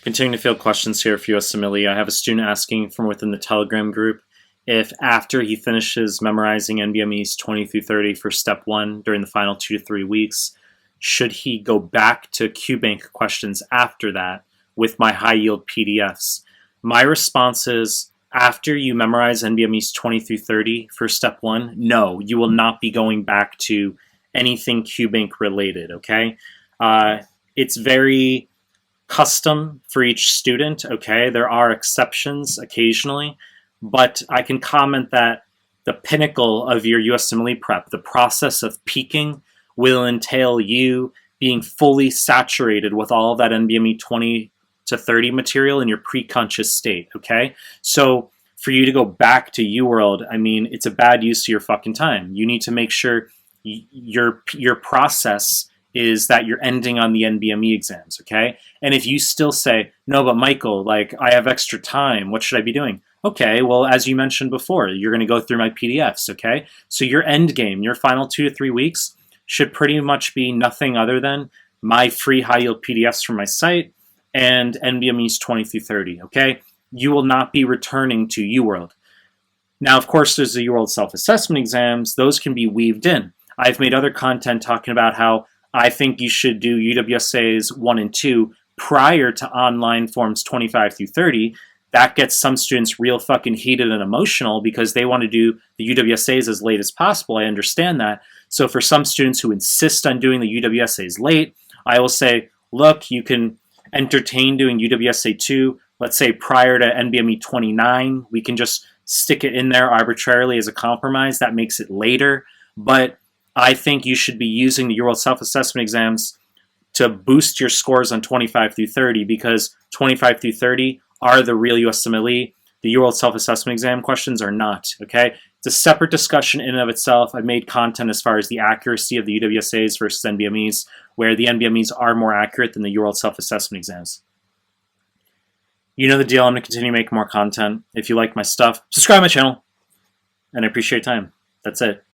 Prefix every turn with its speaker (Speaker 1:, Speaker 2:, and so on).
Speaker 1: Continuing to field questions here for USMLE, I have a student asking from within the Telegram group if after he finishes memorizing NBMEs 20 through 30 for step 1 during the final 2 to 3 weeks, should he go back to QBank questions after that with my high yield PDFs? My response is, after you memorize NBMEs 20 through 30 for step 1, no, you will not be going back to anything QBank related, okay? It's very custom for each student, okay? There are exceptions occasionally, but I can comment that the pinnacle of your USMLE prep, the process of peaking, will entail you being fully saturated with all of that NBME 20 to 30 material in your pre-conscious state, okay? So for you to go back to UWorld, I mean, it's a bad use of your fucking time. You need to make sure your process is that you're ending on the NBME exams, okay? And if you still say, no, but Michael, like, I have extra time, what should I be doing? Okay, well, as you mentioned before, you're gonna go through my PDFs, okay? So your end game, your final 2 to 3 weeks, should pretty much be nothing other than my free high yield PDFs from my site and NBMEs 20 through 30, okay? You will not be returning to UWorld. Now, of course, there's the UWorld self-assessment exams. Those can be weaved in. I've made other content talking about how I think you should do UWSAs 1 and 2 prior to online forms 25 through 30. That gets some students real fucking heated and emotional because they want to do the UWSAs as late as possible. I understand that. So for some students who insist on doing the UWSAs late, I will say, look, you can entertain doing UWSA 2, let's say prior to NBME 29. We can just stick it in there arbitrarily as a compromise. That makes it later. But I think you should be using the UWorld self-assessment exams to boost your scores on 25 through 30 because 25 through 30 are the real USMLE. The UWorld self-assessment exam questions are not, okay? It's a separate discussion in and of itself. I've made content as far as the accuracy of the UWSAs versus NBMEs, where the NBMEs are more accurate than the UWorld self-assessment exams. You know the deal. I'm going to continue to make more content. If you like my stuff, subscribe to my channel, and I appreciate your time. That's it.